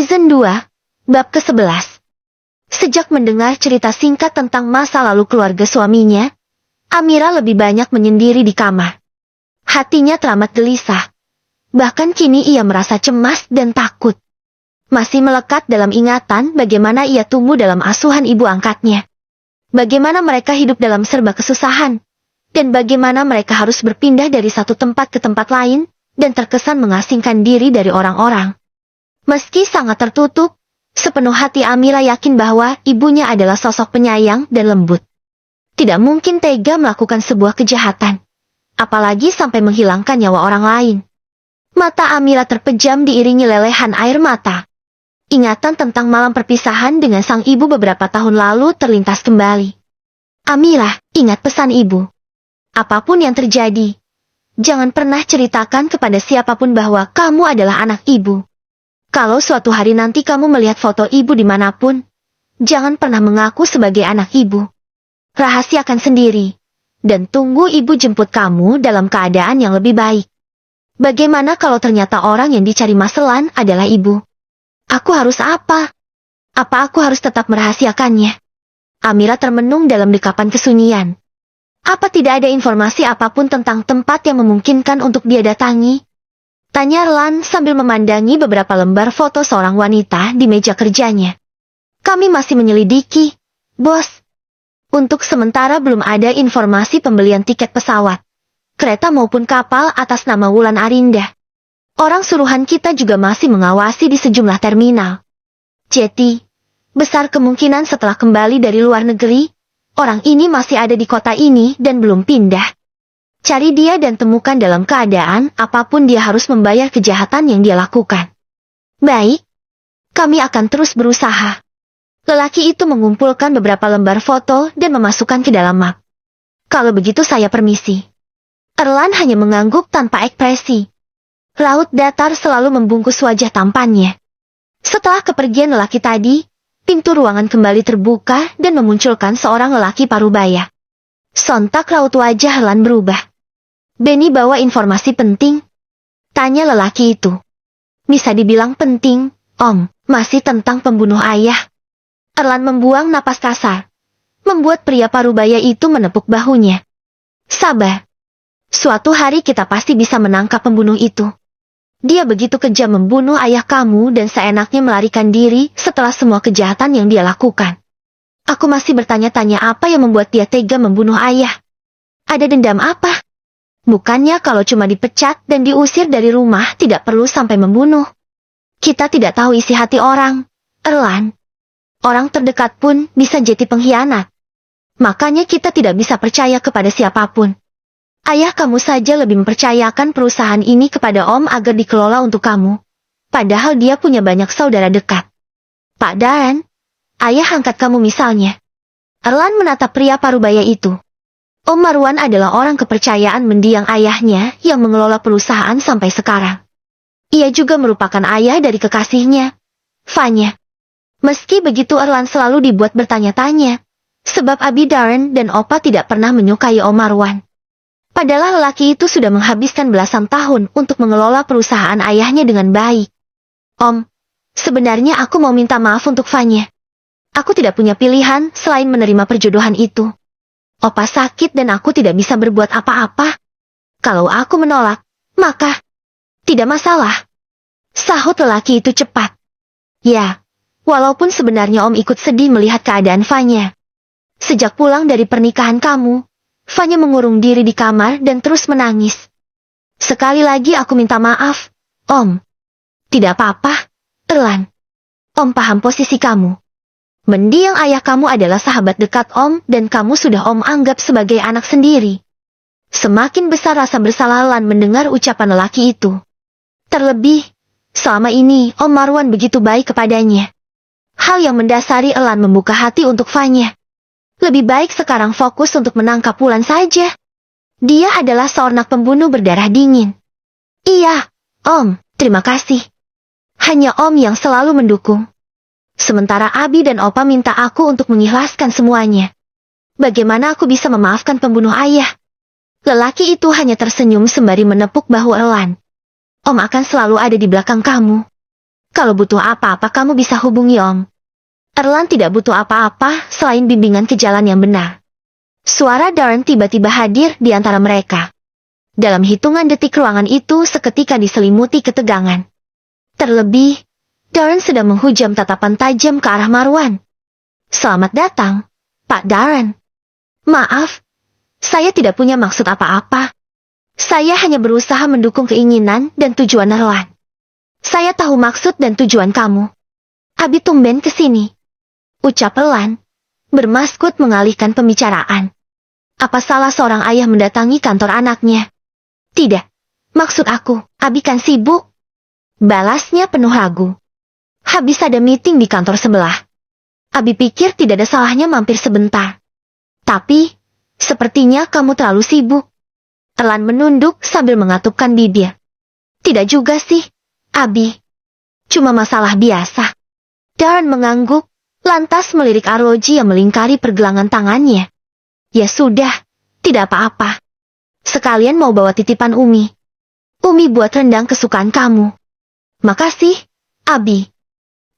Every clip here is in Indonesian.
Season 2, Bab ke-11. Sejak mendengar cerita singkat tentang masa lalu keluarga suaminya, Amira lebih banyak menyendiri di kamar. Hatinya teramat gelisah. Bahkan kini ia merasa cemas dan takut. Masih melekat dalam ingatan bagaimana ia tumbuh dalam asuhan ibu angkatnya. Bagaimana mereka hidup dalam serba kesusahan. Dan bagaimana mereka harus berpindah dari satu tempat ke tempat lain, dan terkesan mengasingkan diri dari orang-orang. Meski sangat tertutup, sepenuh hati Amira yakin bahwa ibunya adalah sosok penyayang dan lembut. Tidak mungkin tega melakukan sebuah kejahatan, apalagi sampai menghilangkan nyawa orang lain. Mata Amira terpejam diiringi lelehan air mata. Ingatan tentang malam perpisahan dengan sang ibu beberapa tahun lalu terlintas kembali. Amira, ingat pesan ibu. Apapun yang terjadi, jangan pernah ceritakan kepada siapapun bahwa kamu adalah anak ibu. Kalau suatu hari nanti kamu melihat foto ibu dimanapun, jangan pernah mengaku sebagai anak ibu. Rahasiakan sendiri, dan tunggu ibu jemput kamu dalam keadaan yang lebih baik. Bagaimana kalau ternyata orang yang dicari Mas Lan adalah ibu? Aku harus apa? Apa aku harus tetap merahasiakannya? Amira termenung dalam dekapan kesunyian. Apa tidak ada informasi apapun tentang tempat yang memungkinkan untuk dia datangi? Tanya Erlan sambil memandangi beberapa lembar foto seorang wanita di meja kerjanya. Kami masih menyelidiki, bos. Untuk sementara belum ada informasi pembelian tiket pesawat, kereta maupun kapal atas nama Wulan Arinda. Orang suruhan kita juga masih mengawasi di sejumlah terminal. Jadi, besar kemungkinan setelah kembali dari luar negeri, orang ini masih ada di kota ini dan belum pindah. Cari dia dan temukan dalam keadaan apapun dia harus membayar kejahatan yang dia lakukan. Baik, kami akan terus berusaha. Lelaki itu mengumpulkan beberapa lembar foto dan memasukkan ke dalam map. Kalau begitu saya permisi. Erlan hanya mengangguk tanpa ekspresi. Raut datar selalu membungkus wajah tampannya. Setelah kepergian lelaki tadi, pintu ruangan kembali terbuka dan memunculkan seorang lelaki parubaya. Sontak raut wajah Erlan berubah. Benny bawa informasi penting? Tanya lelaki itu. Bisa dibilang penting, Om, masih tentang pembunuh ayah. Erlan membuang napas kasar. Membuat pria parubaya itu menepuk bahunya. Sabar. Suatu hari kita pasti bisa menangkap pembunuh itu. Dia begitu kejam membunuh ayah kamu dan seenaknya melarikan diri setelah semua kejahatan yang dia lakukan. Aku masih bertanya-tanya apa yang membuat dia tega membunuh ayah. Ada dendam apa? Bukannya kalau cuma dipecat dan diusir dari rumah tidak perlu sampai membunuh. Kita tidak tahu isi hati orang, Erlan. Orang terdekat pun bisa jadi pengkhianat. Makanya kita tidak bisa percaya kepada siapapun. Ayah kamu saja lebih mempercayakan perusahaan ini kepada Om agar dikelola untuk kamu. Padahal dia punya banyak saudara dekat. Pak Darren, ayah angkat kamu misalnya. Erlan menatap pria parubaya itu. Om Marwan adalah orang kepercayaan mendiang ayahnya yang mengelola perusahaan sampai sekarang. Ia juga merupakan ayah dari kekasihnya, Fanya. Meski begitu Erlan selalu dibuat bertanya-tanya, sebab Abi Darren dan Opa tidak pernah menyukai Om Marwan. Padahal lelaki itu sudah menghabiskan belasan tahun untuk mengelola perusahaan ayahnya dengan baik. Om, sebenarnya aku mau minta maaf untuk Fanya. Aku tidak punya pilihan selain menerima perjodohan itu. Opa sakit dan aku tidak bisa berbuat apa-apa. Kalau aku menolak, maka tidak masalah. Sahut lelaki itu cepat. Ya, walaupun sebenarnya Om ikut sedih melihat keadaan Fanya. Sejak pulang dari pernikahan kamu, Fanya mengurung diri di kamar dan terus menangis. Sekali lagi aku minta maaf, Om. Tidak apa-apa, Erlan. Om paham posisi kamu. Mendiang ayah kamu adalah sahabat dekat Om dan kamu sudah Om anggap sebagai anak sendiri. Semakin besar rasa bersalah Erlan mendengar ucapan lelaki itu. Terlebih, selama ini Om Marwan begitu baik kepadanya. Hal yang mendasari Erlan membuka hati untuk Fanya. Lebih baik sekarang fokus untuk menangkap Wulan saja. Dia adalah seorang pembunuh berdarah dingin. Iya, Om, terima kasih. Hanya Om yang selalu mendukung. Sementara Abi dan Opa minta aku untuk mengikhlaskan semuanya. Bagaimana aku bisa memaafkan pembunuh ayah? Lelaki itu hanya tersenyum sembari menepuk bahu Erlan. Om akan selalu ada di belakang kamu. Kalau butuh apa-apa kamu bisa hubungi Om. Erlan tidak butuh apa-apa selain bimbingan ke jalan yang benar. Suara Darren tiba-tiba hadir di antara mereka. Dalam hitungan detik ruangan itu seketika diselimuti ketegangan. Terlebih, Darren sedang menghujam tatapan tajam ke arah Marwan. Selamat datang, Pak Darren. Maaf, saya tidak punya maksud apa-apa. Saya hanya berusaha mendukung keinginan dan tujuan Erlan. Saya tahu maksud dan tujuan kamu. Abi tumben ke sini. Ucap Erlan, bermaksud mengalihkan pembicaraan. Apa salah seorang ayah mendatangi kantor anaknya? Tidak, maksud aku, Abi kan sibuk. Balasnya penuh ragu. Habis ada meeting di kantor sebelah. Abi pikir tidak ada salahnya mampir sebentar. Tapi, sepertinya kamu terlalu sibuk. Erlan menunduk sambil mengatupkan bibir. Tidak juga sih, Abi. Cuma masalah biasa. Darren mengangguk, lantas melirik arloji yang melingkari pergelangan tangannya. Ya sudah, tidak apa-apa. Sekalian mau bawa titipan Umi. Umi buat rendang kesukaan kamu. Makasih, Abi.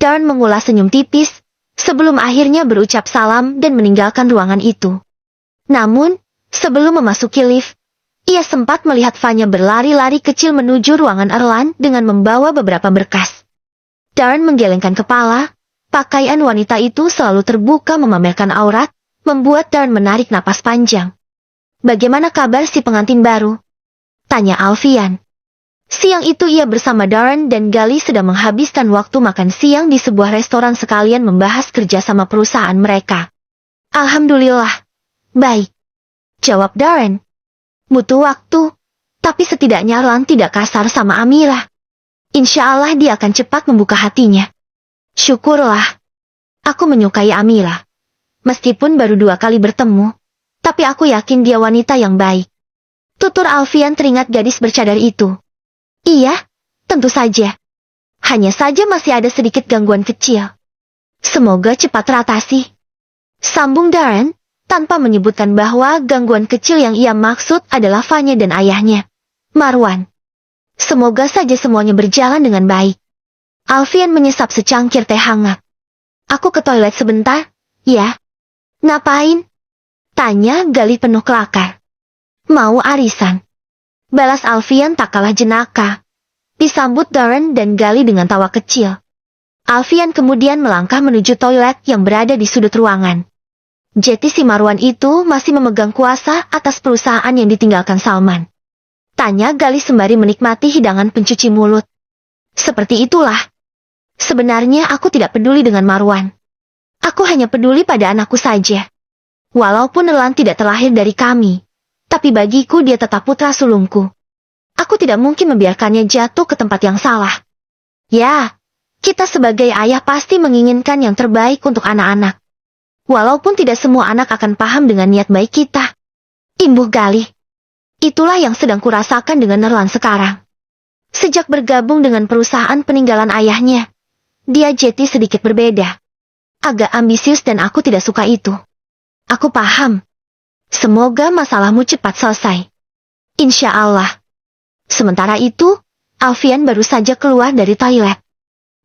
Darren mengulas senyum tipis, sebelum akhirnya berucap salam dan meninggalkan ruangan itu. Namun, sebelum memasuki lift, ia sempat melihat Vanya berlari-lari kecil menuju ruangan Erlan dengan membawa beberapa berkas. Darren menggelengkan kepala, pakaian wanita itu selalu terbuka memamerkan aurat, membuat Darren menarik napas panjang. Bagaimana kabar si pengantin baru? Tanya Alfian. Siang itu ia bersama Darren dan Gali sedang menghabiskan waktu makan siang di sebuah restoran sekalian membahas kerjasama perusahaan mereka. Alhamdulillah, baik. Jawab Darren. Butuh waktu, tapi setidaknya Erlan tidak kasar sama Amira. Insya Allah dia akan cepat membuka hatinya. Syukurlah. Aku menyukai Amira. Meskipun baru 2 kali bertemu, tapi aku yakin dia wanita yang baik. Tutur Alfian teringat gadis bercadar itu. Iya, tentu saja. Hanya saja masih ada sedikit gangguan kecil. Semoga cepat teratasi. Sambung Darren, tanpa menyebutkan bahwa gangguan kecil yang ia maksud adalah Vanya dan ayahnya, Marwan. Semoga saja semuanya berjalan dengan baik. Alfian menyesap secangkir teh hangat. Aku ke toilet sebentar, ya. Ngapain? Tanya Gali penuh kelakar. Mau arisan. Balas Alfian tak kalah jenaka. Disambut Darren dan Gali dengan tawa kecil. Alfian kemudian melangkah menuju toilet yang berada di sudut ruangan. Jadi si Marwan itu masih memegang kuasa atas perusahaan yang ditinggalkan Salman. Tanya Gali sembari menikmati hidangan pencuci mulut. Seperti itulah. Sebenarnya aku tidak peduli dengan Marwan. Aku hanya peduli pada anakku saja. Walaupun Erlan tidak terlahir dari kami, tapi bagiku dia tetap putra sulungku. Aku tidak mungkin membiarkannya jatuh ke tempat yang salah. Ya, kita sebagai ayah pasti menginginkan yang terbaik untuk anak-anak. Walaupun tidak semua anak akan paham dengan niat baik kita. Imbuh Gali. Itulah yang sedang kurasakan dengan Erlan sekarang. Sejak bergabung dengan perusahaan peninggalan ayahnya, dia jadi sedikit berbeda. Agak ambisius dan aku tidak suka itu. Aku paham. Semoga masalahmu cepat selesai. Insya Allah. Sementara itu, Alfian baru saja keluar dari toilet.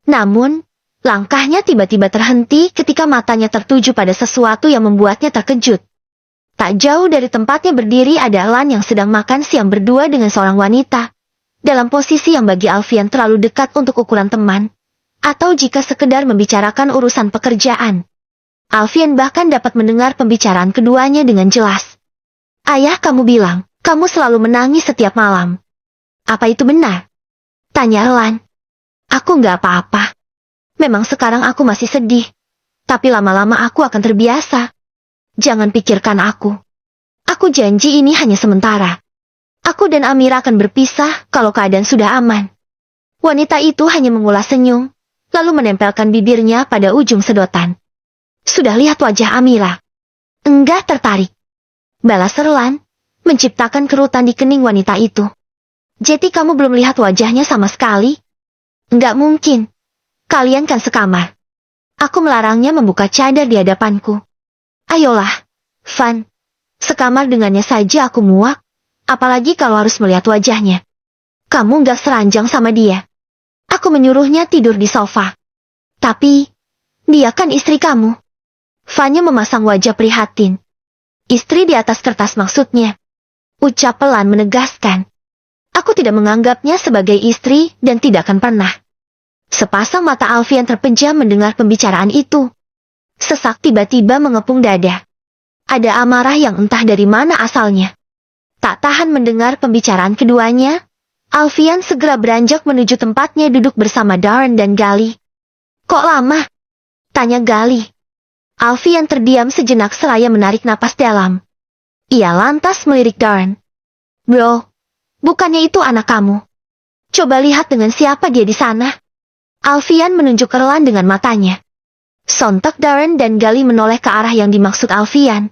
Namun, langkahnya tiba-tiba terhenti ketika matanya tertuju pada sesuatu yang membuatnya terkejut. Tak jauh dari tempatnya berdiri ada Erlan yang sedang makan siang berdua dengan seorang wanita. Dalam posisi yang bagi Alfian terlalu dekat untuk ukuran teman. Atau jika sekedar membicarakan urusan pekerjaan. Alfian bahkan dapat mendengar pembicaraan keduanya dengan jelas. Ayah kamu bilang, kamu selalu menangis setiap malam. Apa itu benar? Tanya Erlan. Aku nggak apa-apa. Memang sekarang aku masih sedih. Tapi lama-lama aku akan terbiasa. Jangan pikirkan aku. Aku janji ini hanya sementara. Aku dan Amira akan berpisah kalau keadaan sudah aman. Wanita itu hanya mengulas senyum, lalu menempelkan bibirnya pada ujung sedotan. Sudah lihat wajah Amira? Enggak tertarik. Balas Erlan, menciptakan kerutan di kening wanita itu. Jadi kamu belum lihat wajahnya sama sekali? Enggak mungkin. Kalian kan sekamar. Aku melarangnya membuka cadar di hadapanku. Ayolah, Van. Sekamar dengannya saja aku muak. Apalagi kalau harus melihat wajahnya. Kamu enggak seranjang sama dia. Aku menyuruhnya tidur di sofa. Tapi, dia kan istri kamu. Fanya memasang wajah prihatin. Istri di atas kertas maksudnya. Ucap pelan menegaskan. Aku tidak menganggapnya sebagai istri dan tidak akan pernah. Sepasang mata Alfian terpejam mendengar pembicaraan itu. Sesak tiba-tiba mengepung dada. Ada amarah yang entah dari mana asalnya. Tak tahan mendengar pembicaraan keduanya, Alfian segera beranjak menuju tempatnya duduk bersama Darren dan Gali. Kok lama? Tanya Gali. Alfian terdiam sejenak seraya menarik napas dalam. Ia lantas melirik Darren. Bro, bukannya itu anak kamu? Coba lihat dengan siapa dia di sana. Alfian menunjuk Erlan dengan matanya. Sontak Darren dan Gali menoleh ke arah yang dimaksud Alfian.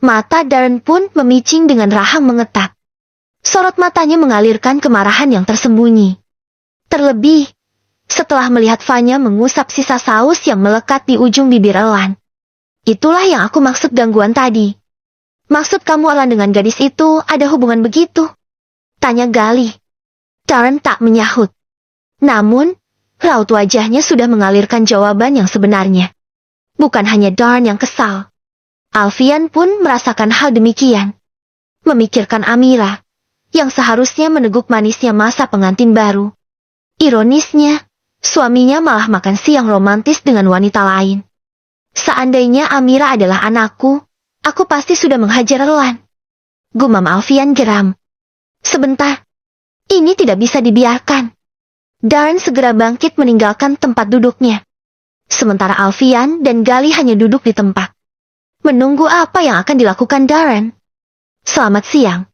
Mata Darren pun memicing dengan rahang mengetat. Sorot matanya mengalirkan kemarahan yang tersembunyi. Terlebih, setelah melihat Fanya mengusap sisa saus yang melekat di ujung bibir Erlan. Itulah yang aku maksud gangguan tadi. Maksud kamu Erlan dengan gadis itu ada hubungan begitu? Tanya Gali. Darren tak menyahut. Namun, raut wajahnya sudah mengalirkan jawaban yang sebenarnya. Bukan hanya Darren yang kesal. Alfian pun merasakan hal demikian. Memikirkan Amira, yang seharusnya meneguk manisnya masa pengantin baru. Ironisnya, suaminya malah makan siang romantis dengan wanita lain. Seandainya Amira adalah anakku, aku pasti sudah menghajar Erlan. Gumam Alfian geram. Sebentar, ini tidak bisa dibiarkan. Darren segera bangkit meninggalkan tempat duduknya. Sementara Alfian dan Gali hanya duduk di tempat. Menunggu apa yang akan dilakukan Darren. Selamat siang.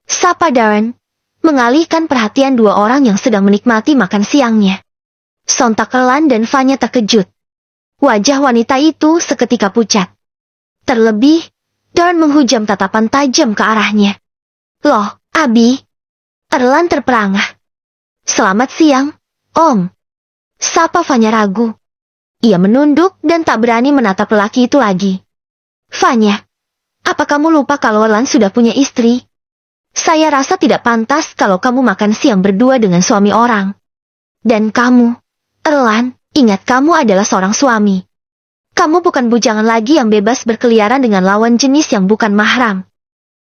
Sapa Darren, mengalihkan perhatian dua orang yang sedang menikmati makan siangnya. Sontak Erlan dan Fanya terkejut. Wajah wanita itu seketika pucat. Terlebih, Darren menghujam tatapan tajam ke arahnya. Loh, Abi. Erlan terperangah. Selamat siang, Om. Sapa Fanya ragu. Ia menunduk dan tak berani menatap lelaki itu lagi. Fanya, apa kamu lupa kalau Erlan sudah punya istri? Saya rasa tidak pantas kalau kamu makan siang berdua dengan suami orang. Dan kamu, Erlan, ingat kamu adalah seorang suami. Kamu bukan bujangan lagi yang bebas berkeliaran dengan lawan jenis yang bukan mahram.